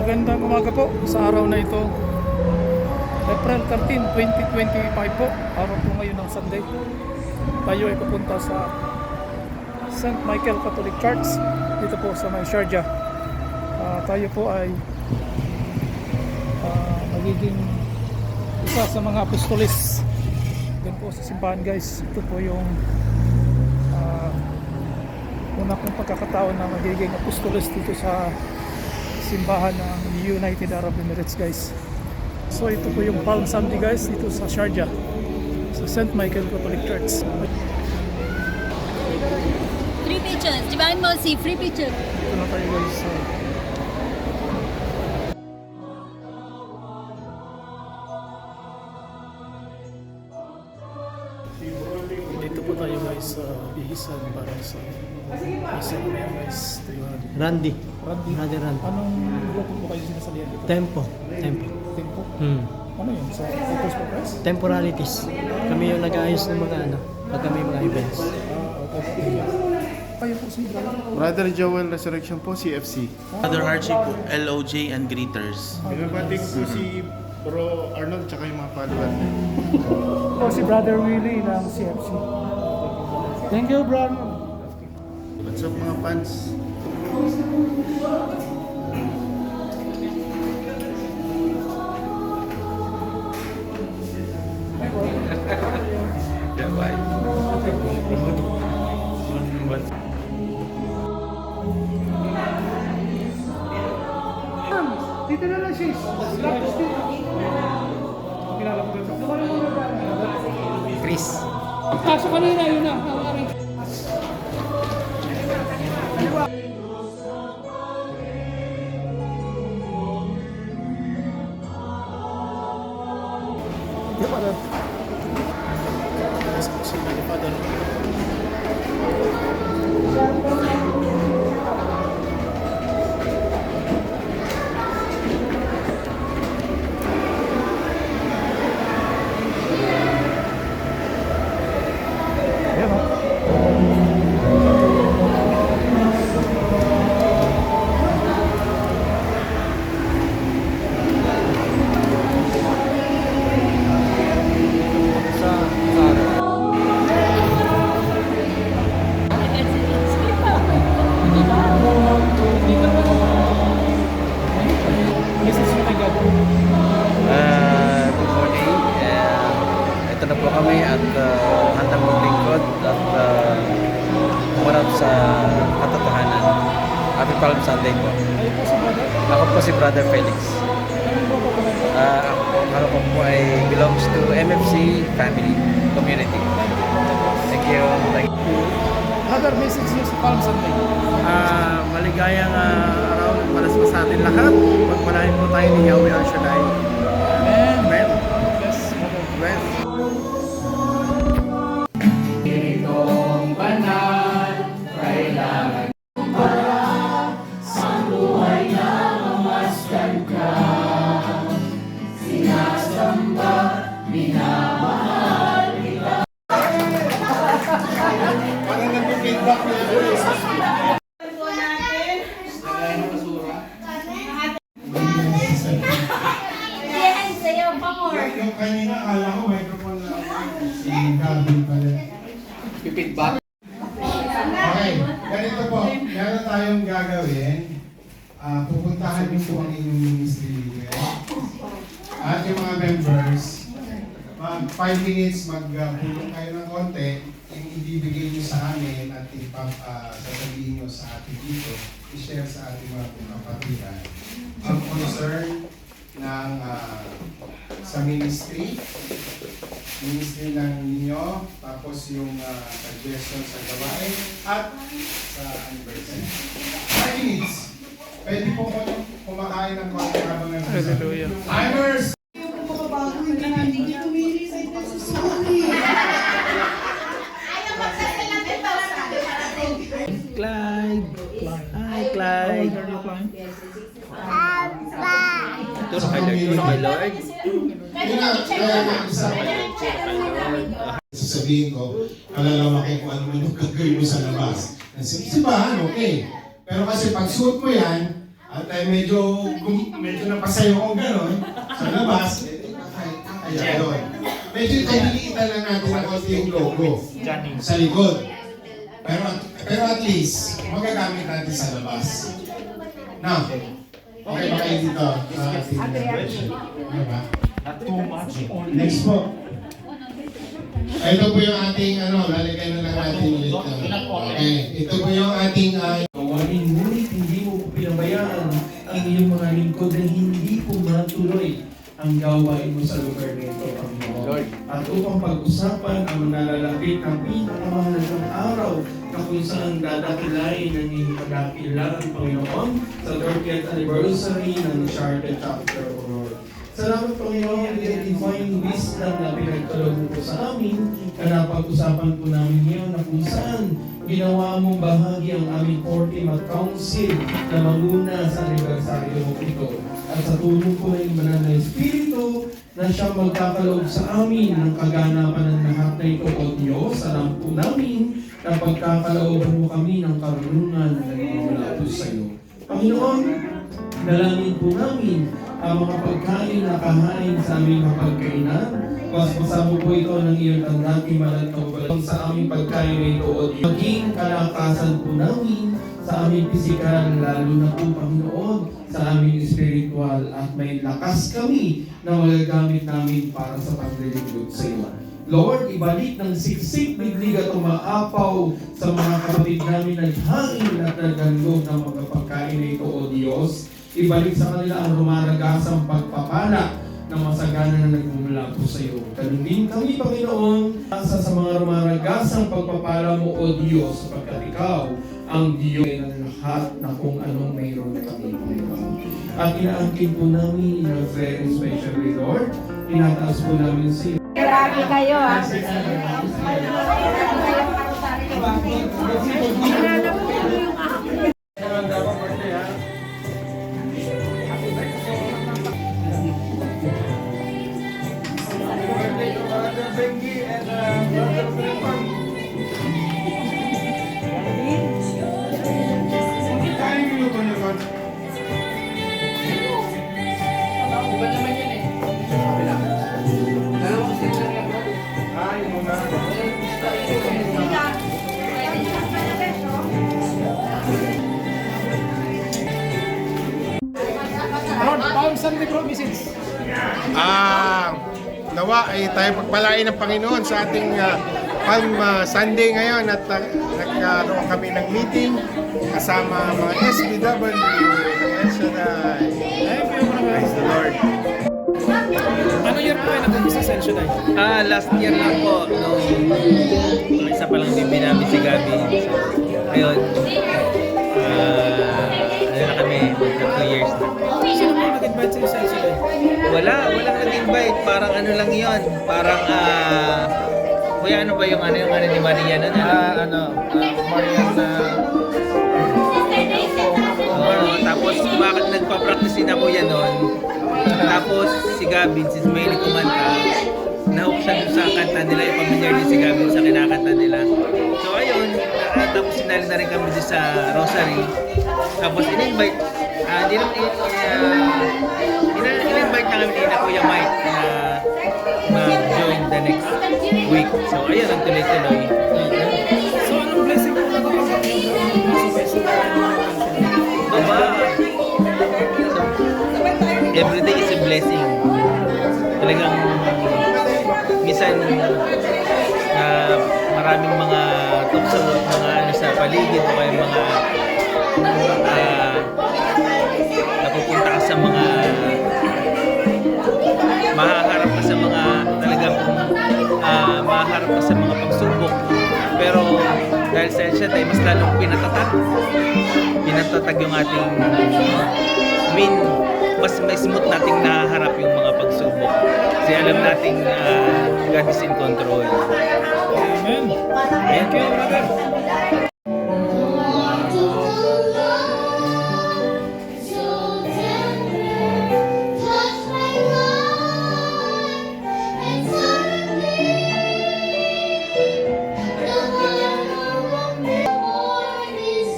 Magandang umaga po sa araw na ito. April 13, 2025 po. Araw po ngayon ng Sunday. Tayo ay pupunta sa St. Michael Catholic Church dito po sa may Sharjah. Tayo po ay magiging isa sa mga apostolis dito po sa simbahan, guys. Ito po yung una kong pagkakataon na magiging apostolis dito sa simbahan ng United Arab Emirates, guys. So ito po yung Palm Sunday, guys, dito sa Sharjah sa St. Michael Catholic Church. Free pictures, Divine Mercy, free picture. Ito na tayo, guys. Dito po tayo, guys, sa bihisan para sa bihisan na yan, guys. Ito yung Randy. Randy. Randy. Anong grupo po kayo sinasalihan dito? Tempo. Tempo? Ano yun? Sa People's Progress? Temporalities. Kami yung nag-aayos ng mga pag kami mga events. Okay. Kayo po si brother? Brother Joel Resurrection po, CFC. Brother Archie po, LOJ and Greeters. Binabating po si Bro Arnold tsaka yung mga follower. O si Brother Willie ng CFC. Thank you, brother. What's up mga fans? Dito na lang, sis. Lapos dito. Kilala ko dito. Chris. Pasok kanina, yun na. Good morning. Ito na po kami at handang maglingkod at umarap sa katotohanan. Happy Palm Sunday po. Ako po si Brother Felix. Ako po ay belongs to MFC family community. Thank you. Another message niyo sa Palm Sunday. Maligayang araw para sa atin lahat. Pagpalain po tayo ni Yahweh Al Shaddai. Amen. Amen. Yes, brother. Amen. Yung kanina akala ko microphone na si Gavin pala. Feedback. Okay, ganito po. Meron tayong gagawin. Pupuntahan niyo po ang inyong ministry leader. At yung mga members, mag 5 minutes magpulong kayo ng konti, yung ibibigay niyo sa amin at sasabihin niyo sa atin dito, i-share sa ating mga kapatiran ang concern ng sa ministry ng ninyo, tapos yung suggestion sa gawain at sa anniversary. 5 minutes. Pwede po ko kumakain ng konti habang nag-usap. Hallelujah. Timers! Clyde. Hi, Clyde. How old are you, Klein? Turo kay Lord. Sasabihin ko, alalaman ko kung ano yung gagawin mo sa labas. Simbahan, okay. Pero kasi pag suot mo yan, At medyo napasayo kong gano'n sa labas, kaya doon. Medyo nililiitan lang natin ang konti yung logo sa likod. Pero at least, magagamit natin sa labas. Now, okay ba kayo dito? Diba? Next po. Ito po yung ating, lalagay na lang natin ulit. Okay, ito po yung ating, Kawain, ngunit hindi mo po pinabayaan ang iyong mga lingkod na hindi po matuloy ang gawain mo sa lugar nito, Panginoon. At upang pag-usapan ang nalalapit ng pinakamahalagang araw na kung saan dadakilain ang iyong pagdakilaan, Panginoon, sa 30th anniversary ng Charlotte Chapter Aurora. Salamat, Panginoon, yung divine wisdom na pinagkaloob mo po sa amin, na napag-usapan po namin ngayon na kung saan ginawa mong bahagi ang aming 40th Council na manguna sa anibersaryo mo ito. At sa tulong po ng Banal na Espiritu na siya magkakaloob sa amin ng kaganapan ng lahat na ito, O Diyos, alam po namin na pagkakalooban mo kami ng karunungan na nagmumula po sa iyo. Panginoon, dalangin po namin ang mga pagkain na kahain sa aming mapagkainan. Paspasa mo po ito ng iyong tanggating malat na ubalang sa aming pagkain na ito, O Diyos. Maging kalakasan po namin sa aming pisikal, lalo na po, Panginoon, sa aming spiritual, at may lakas kami na magagamit namin para sa paglilingkod sa iyo. Lord, ibalik ng siksik, biglig at umaapaw sa mga kapatid namin naghangin at naghandog ng mga pagkain na ito, O Diyos. Ibalik sa kanila ang rumaragasang pagpapala na masagana na nagmumula po sa iyo. Tanungin kami, Panginoon, asa sa mga rumaragasang pagpapala mo, O Diyos, sapagkat ikaw ang Diyos ng lahat na kung anong mayroon kami, Panginoon. At inaangkin po namin in a very special way, Lord. Tinataas po namin sa iyo. Grabe kayo, ah. Lord, Palm Sunday promises. Nawa ay tayo pagpalain ng Panginoon sa ating Palm Sunday ngayon at nagkaroon kami ng meeting kasama mga SBW ng El Shaddai. Thank you, Praise the Lord. Ano year po ay nag-umpisa sa El Shaddai? Last year lang po, nung isa pa lang bibi namin si Gabi. Ngayon, ano na kami, 2 years na. Sino po nag-invite sa'yo sa El Shaddai? Walang nag-invite, parang ano lang yon, parang kuya ano ba yung ano ni Maria nun? Marian Tapos bakit nagpa-practice din ako yan nun? Tapos si Gavin, since may kumanta, nahook siya dun sa kanta nila, yung familiar din si Gavin sa kinakanta nila. So ayun, tapos sinali na rin kami sa Rosary. Tapos in-invite, in-invite na kami ni na Kuya Mike na mag-join the next week. So ayun, ang tuloy-tuloy. So anong blessing po na kapag Diba? So, every day is a blessing. Talagang minsan maraming mga tukso at mga ano sa paligid o kaya mga napupunta ka sa mga mahaharap ka sa mga talagang mahaharap ka sa mga pagsubok. Pero dahil sa siya tayo mas lalong pinatatag yung ating mas may smooth nating nahaharap yung mga pagsubok. Kasi alam nating God is in control. Amen. Thank you, brother.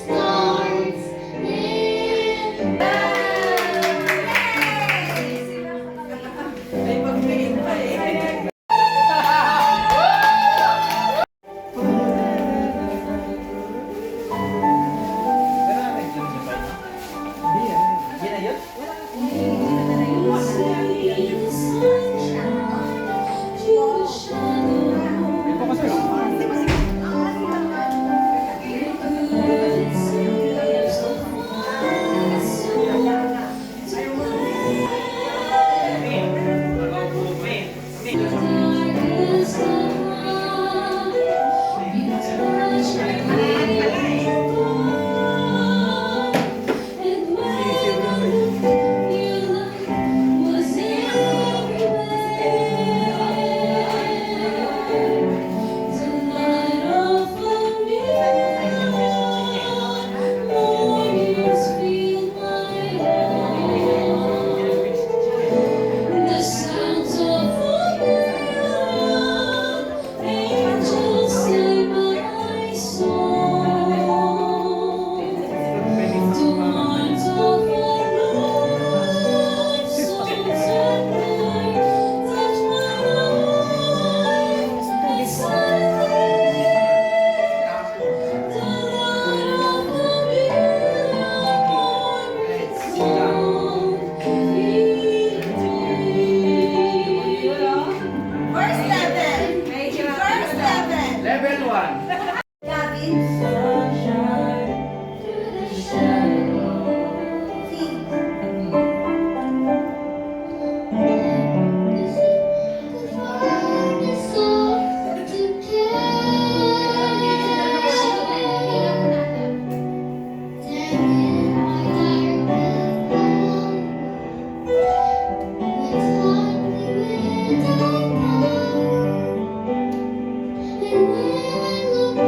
Stars in First level. First level. Level 1. Gavin. And when I look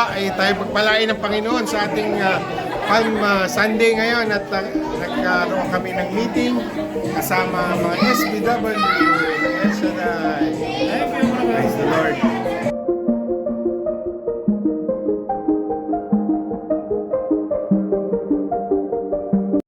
nawa ay tayo pagpalain ng Panginoon sa ating Palm Sunday ngayon at nagkaroon kami ng meeting kasama mga SBW. El Shaddai. Thank you, brother. Praise the Lord.